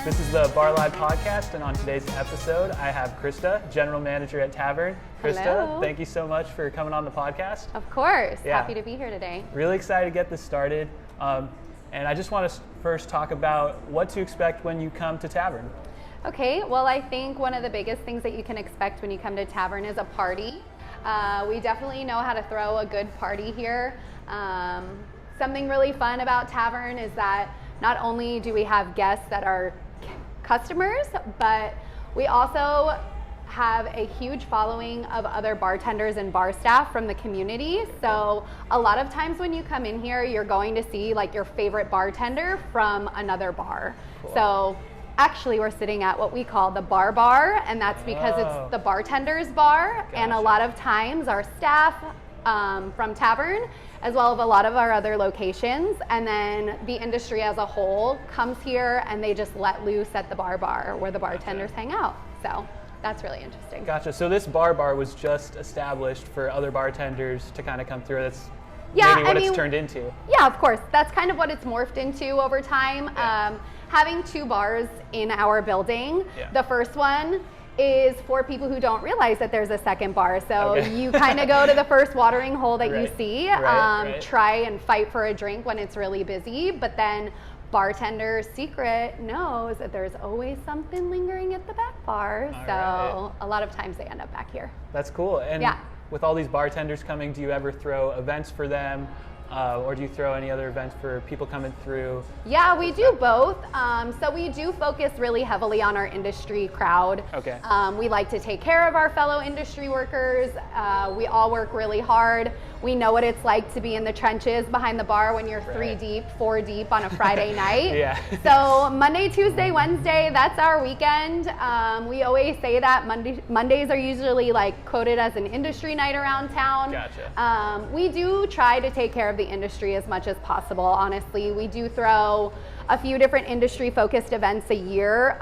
This is the BarLive podcast, and on today's episode, I have Krista, General Manager at Tavern. Krista, Hello. Thank you so much for coming on the podcast. Of course. Yeah. Happy to be here today. Really excited to get this started. And I just want to first talk about what to expect when you come to Tavern. Okay, well, I think one of the biggest things that you can expect when you come to Tavern is a party. We definitely know how to throw a good party here. Something really fun about Tavern is that not only do we have guests that are customers, but we also have a huge following of other bartenders and bar staff from the community. So a lot of times when you come in here, you're going to see like your favorite bartender from another bar. Cool. So actually we're sitting at what we call the bar, and that's because it's the bartender's bar. Gotcha. And a lot of times our staff from Tavern, as well as a lot of our other locations, and then the industry as a whole comes here and they just let loose at the bar where the bartenders hang out. So that's really interesting. Gotcha. So this bar was just established for other bartenders to kind of come through. That's Yeah, maybe what I mean, it's turned into. Yeah, of course. That's kind of what it's morphed into over time. Yeah. Having two bars in our building, Yeah. the first one is for people who don't realize that there's a second bar. So Okay. you kind of go to the first watering hole that you Right. see, Right. try and fight for a drink when it's really busy, but then bartender's secret knows that there's always something lingering at the back bar. All So right. a lot of times they end up back here. That's cool. And Yeah. with all these bartenders coming, do you ever throw events for them? Or do you throw any other events for people coming through? Yeah, we do both. So we do focus really heavily on our industry crowd. Okay. We like to take care of our fellow industry workers. We all work really hard. We know what it's like to be in the trenches behind the bar when you're 3 Right. deep, 4 deep on a Friday night. Yeah. So Monday, Tuesday, Wednesday, that's our weekend. We always say that Mondays are usually like quoted as an industry night around town. Gotcha. We do try to take care of the industry as much as possible, honestly. We do throw a few different industry focused events a year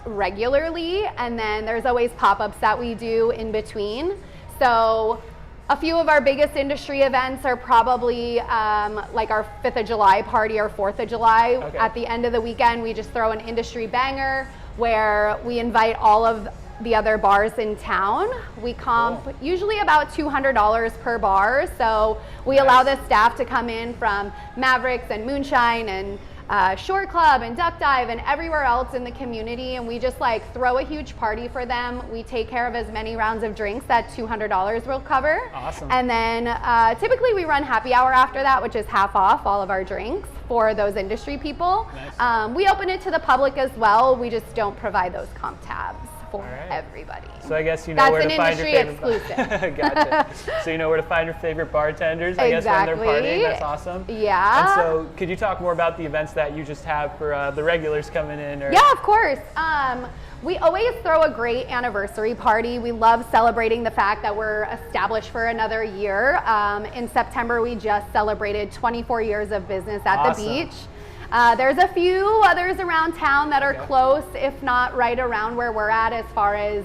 regularly, and then there's always pop-ups that we do in between. So a few of our biggest industry events are probably like our 5th of July party or 4th of July. Okay. At the end of the weekend, we just throw an industry banger where we invite all of the other bars in town. We comp Cool. usually about $200 per bar. So we Nice. allow the staff to come in from Mavericks and Moonshine and Shore Club and Duck Dive and everywhere else in the community, and we just like throw a huge party for them. We take care of as many rounds of drinks that $200 will cover. Awesome. And then typically we run happy hour after that, which is half off all of our drinks for those industry people. Nice. We open it to the public as well. We just don't provide those comp tabs for right. everybody. So I guess you know That's where an to find your industry favorite. exclusive. Gotcha. So you know where to find your favorite bartenders, I guess, when they're partying. That's awesome. Yeah. And so could you talk more about the events that you just have for the regulars coming in? Or... Yeah, of course. We always throw a great anniversary party. We love celebrating the fact that we're established for another year. In September, we just celebrated 24 years of business at Awesome. the beach. There's a few others around town that are Okay. close, if not right around where we're at as far as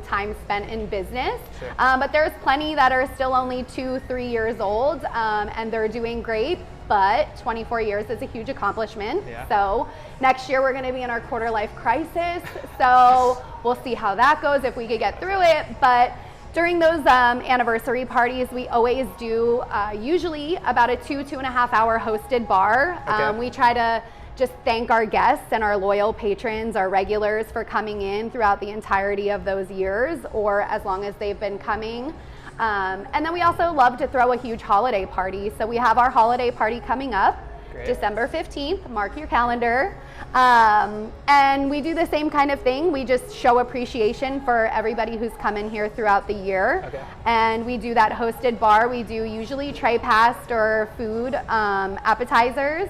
time spent in business. Sure. But there's plenty that are still only 2-3 years old, and they're doing great. But 24 years is a huge accomplishment. Yeah. So next year we're going to be in our quarter life crisis. So we'll see how that goes, if we could get through it. But during those anniversary parties, we always do usually about a 2.5 hour hosted bar. Okay. We try to just thank our guests and our loyal patrons, our regulars, for coming in throughout the entirety of those years, or as long as they've been coming. And then we also love to throw a huge holiday party. So we have our holiday party coming up. Great. December 15th, mark your calendar. And we do the same kind of thing. We just show appreciation for everybody who's come in here throughout the year. Okay. And we do that hosted bar. We do usually tray passed or food appetizers.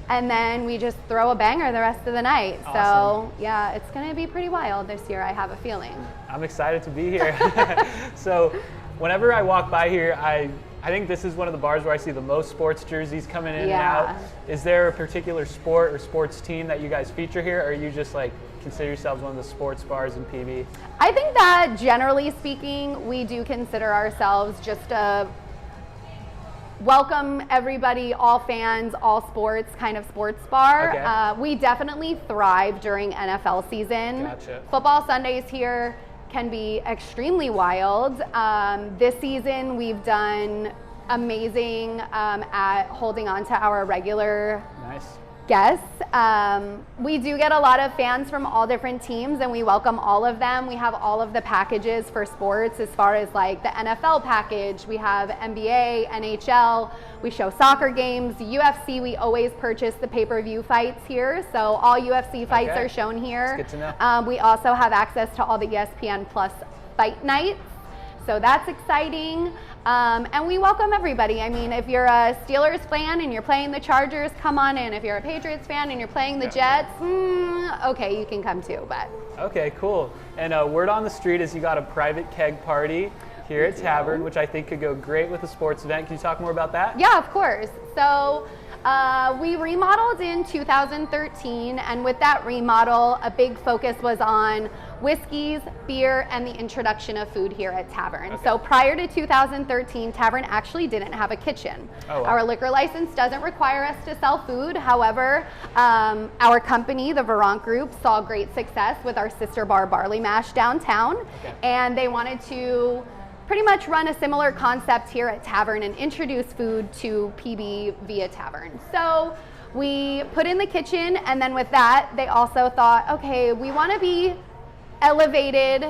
And then we just throw a banger the rest of the night. Awesome. So yeah, it's going to be pretty wild this year, I have a feeling. I'm excited to be here. So whenever I walk by here, I think this is one of the bars where I see the most sports jerseys coming in Yeah. and out. Is there a particular sport or sports team that you guys feature here, or are you just like consider yourselves one of the sports bars in PB? I think that generally speaking, we do consider ourselves just a welcome everybody, all fans, all sports, kind of sports bar. Okay. We definitely thrive during NFL season. Gotcha. Football Sundays here can be extremely wild. This season we've done amazing at holding on to our regular Nice. guests. We do get a lot of fans from all different teams, and we welcome all of them. We have all of the packages for sports as far as like the NFL package. We have NBA, NHL. We show soccer games, UFC. We always purchase the pay-per-view fights here, so all UFC fights Okay. are shown here. That's good to know. We also have access to all the ESPN Plus fight nights. So that's exciting. And we welcome everybody. I mean, if you're a Steelers fan and you're playing the Chargers, come on in. If you're a Patriots fan and you're playing the Jets, okay, you can come too. But Okay, cool. And word on the street is you got a private keg party here at Tavern, which I think could go great with a sports event. Can you talk more about that? yeah, of course. So we remodeled in 2013, and with that remodel, a big focus was on whiskeys, beer, and the introduction of food here at Tavern. Okay. So prior to 2013, Tavern actually didn't have a kitchen. Oh, wow. Our liquor license doesn't require us to sell food. However, our company, the Veront Group, saw great success with our sister bar, Barley Mash, downtown, Okay. and they wanted to pretty much run a similar concept here at Tavern and introduce food to PB via Tavern. So we put in the kitchen, and then with that, they also thought, okay, we want to be elevated,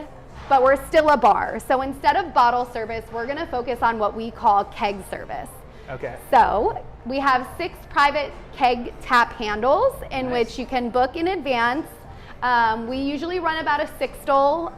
but we're still a bar. So instead of bottle service, we're going to focus on what we call keg service. Okay. So we have 6 private keg tap handles in Nice. which you can book in advance. We usually run about a 6-stall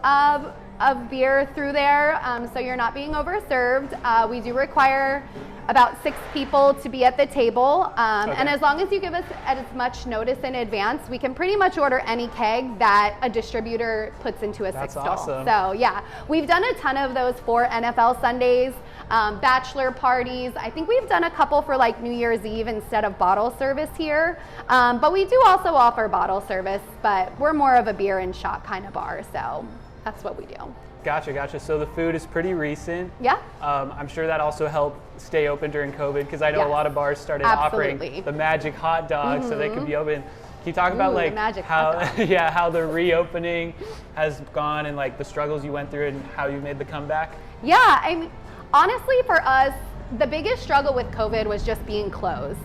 of beer through there, so you're not being overserved. We do require about 6 people to be at the table, and as long as you give us as much notice in advance, we can pretty much order any keg that a distributor puts into a That's 6-stall. awesome. So yeah, we've done a ton of those for NFL Sundays, bachelor parties. I think we've done a couple for like New Year's Eve instead of bottle service here, but we do also offer bottle service, but we're more of a beer and shot kind of bar, so that's what we do. Gotcha. So the food is pretty recent. Yeah. I'm sure that also helped stay open during COVID, because I know Yes. a lot of bars started Absolutely. offering the magic hot dog so they could be open. Can you talk about Ooh, the like magic how hot dog. yeah, how the reopening has gone and like the struggles you went through and how you made the comeback? Yeah, I mean, honestly, for us, the biggest struggle with COVID was just being closed.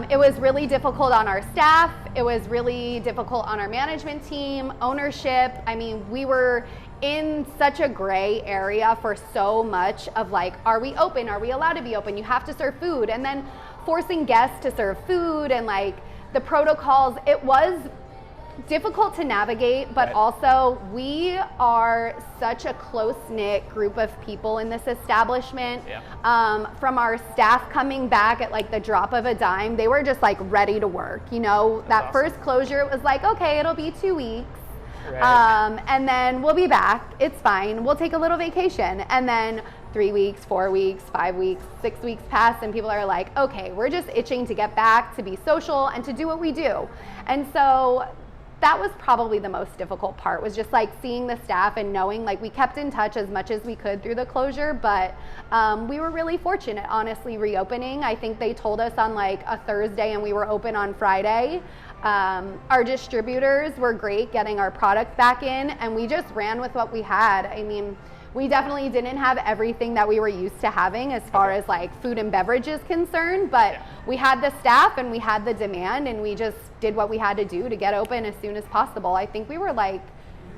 It was really difficult on our staff. It was really difficult on our management team, ownership. I mean, we were in such a gray area for so much of like, are we open? Are we allowed to be open? You have to serve food. And then forcing guests to serve food and like the protocols, it was difficult to navigate, but Right. also we are such a close-knit group of people in this establishment. Yeah. From our staff coming back at like the drop of a dime, they were just like ready to work. You know, that awesome. first closure, it was like, okay, it'll be 2 weeks. Right. And then we'll be back. It's fine. We'll take a little vacation. And then 3 weeks, 4 weeks, 5 weeks, 6 weeks pass, and people are like, okay, we're just itching to get back, to be social, and to do what we do. And so that was probably the most difficult part, was just like seeing the staff and knowing, like, we kept in touch as much as we could through the closure, but we were really fortunate, honestly, reopening. I think they told us on like a Thursday and we were open on Friday. Our distributors were great getting our product back in, and we just ran with what we had. I mean, we definitely didn't have everything that we were used to having as far as like food and beverage is concerned, but we had the staff and we had the demand, and we just did what we had to do to get open as soon as possible. I think we were like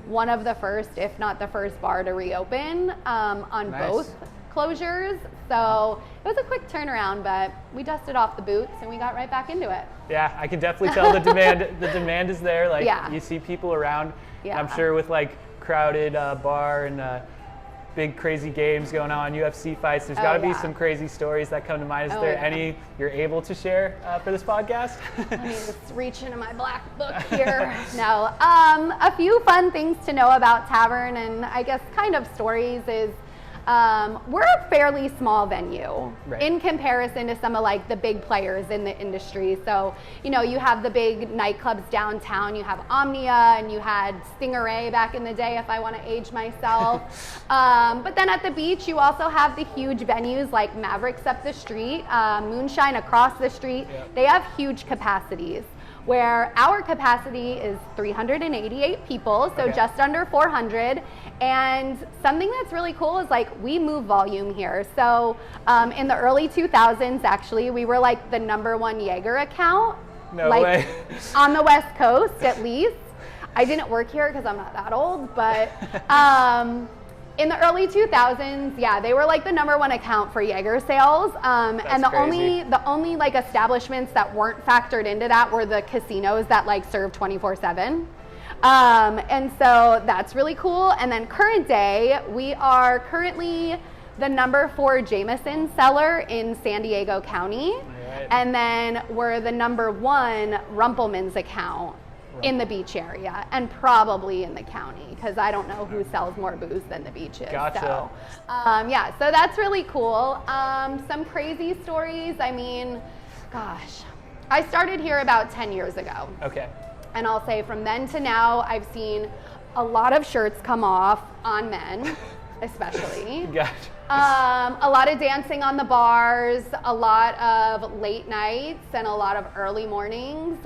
one of the first, if not the first bar to reopen on Nice. both closures. So it was a quick turnaround, but we dusted off the boots and we got right back into it. Yeah, I can definitely tell the demand is there. Like Yeah. you see people around. Yeah. And I'm sure with like crowded bar and big crazy games going on, UFC fights, there's got to be yeah. some crazy stories that come to mind. Is Oh, there yeah. any you're able to share for this podcast? Let me just reach into my black book here. No, a few fun things to know about Tavern, and I guess kind of stories is we're a fairly small venue Right. in comparison to some of like the big players in the industry. So, you know, you have the big nightclubs downtown, you have Omnia, and you had Stingeray back in the day, if I want to age myself. But then at the beach, you also have the huge venues like Mavericks up the street, Moonshine across the street. Yep. They have huge capacities, where our capacity is 388 people, so Okay. just under 400. And something that's really cool is like we move volume here. So in the early 2000s, actually, we were like the #1 Jaeger account. No like, way. On the West Coast, at least. I didn't work here because I'm not that old, but in the early 2000s, yeah, they were like the #1 account for Jaeger sales. And the crazy. only like establishments that weren't factored into that were the casinos that like serve 24/7. And so that's really cool. And then current day, we are currently the #4 Jameson seller in San Diego County. Right. And then we're the #1 Rumpelmann's account in the beach area, and probably in the county, because I don't know who sells more booze than the beaches. Gotcha. So, yeah, so that's really cool. Some crazy stories. I mean, gosh, I started here about 10 years ago. Okay. And I'll say from then to now, I've seen a lot of shirts come off on men, especially. Gotcha. A lot of dancing on the bars, a lot of late nights, and a lot of early mornings.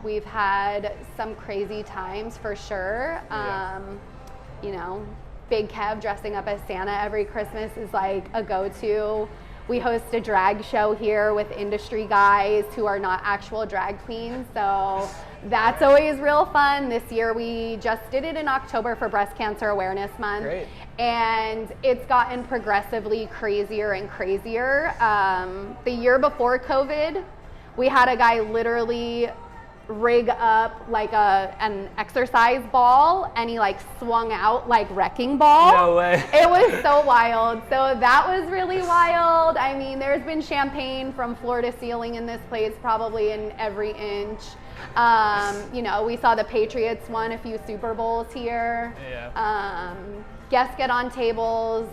We've had some crazy times for sure. You know, Big Kev dressing up as Santa every Christmas is like a go-to. We host a drag show here with industry guys who are not actual drag queens, so that's always real fun. This year we just did it in October for Breast Cancer Awareness Month. Great. And it's gotten progressively crazier and crazier. The year before COVID, we had a guy literally rig up like an exercise ball, and he like swung out like wrecking ball. No way. It was so wild. So that was really wild. I mean, there's been champagne from floor to ceiling in this place, probably in every inch. You know, we saw the Patriots won a few Super Bowls here. Yeah. Guests get on tables,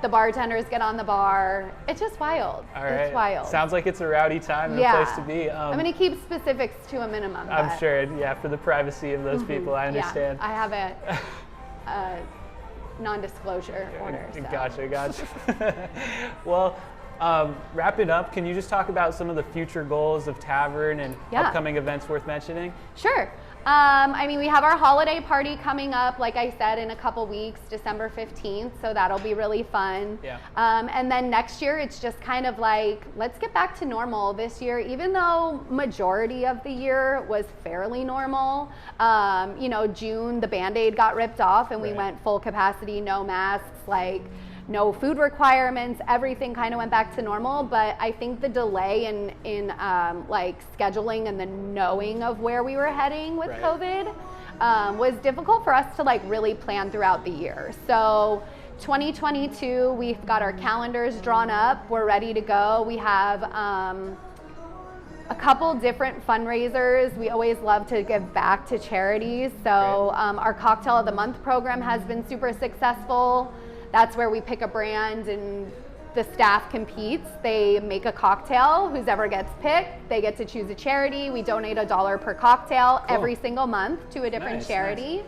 the bartenders get on the bar. It's just wild. All right. It's wild. Sounds like it's a rowdy time and a place to be. I'm going to keep specifics to a minimum. I'm but- sure, yeah, for the privacy of those people, I understand. Yeah, I have a non-disclosure order. So. Gotcha. Well, wrapping up, can you just talk about some of the future goals of Tavern and upcoming events worth mentioning? Sure. I mean, we have our holiday party coming up, like I said, in a couple weeks, December 15th, so that'll be really fun. Yeah. And then next year, it's just kind of like, let's get back to normal this year, even though majority of the year was fairly normal. You know, June, the Band-Aid got ripped off and we went full capacity, no masks, like no food requirements, everything kind of went back to normal. But I think the delay in like scheduling and the knowing of where we were heading with COVID was difficult for us to like really plan throughout the year. So 2022, we've got our calendars drawn up, we're ready to go. We have a couple different fundraisers. We always love to give back to charities. So our Cocktail of the Month program has been super successful. That's where we pick a brand and the staff competes. They make a cocktail. Whoever gets picked, they get to choose a charity. We donate $1 per cocktail every single month to a different charity.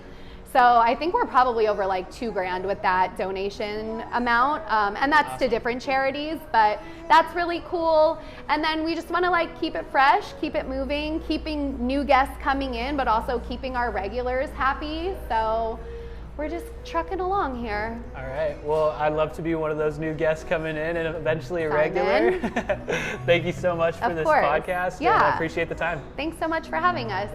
So I think we're probably over like $2,000 with that donation amount. And that's to different charities, but that's really cool. And then we just want to like keep it fresh, keep it moving, keeping new guests coming in, but also keeping our regulars happy. So we're just trucking along here. All right. Well, I'd love to be one of those new guests coming in and eventually a regular. Thank you so much for this podcast. Yeah. And I appreciate the time. Thanks so much for having us.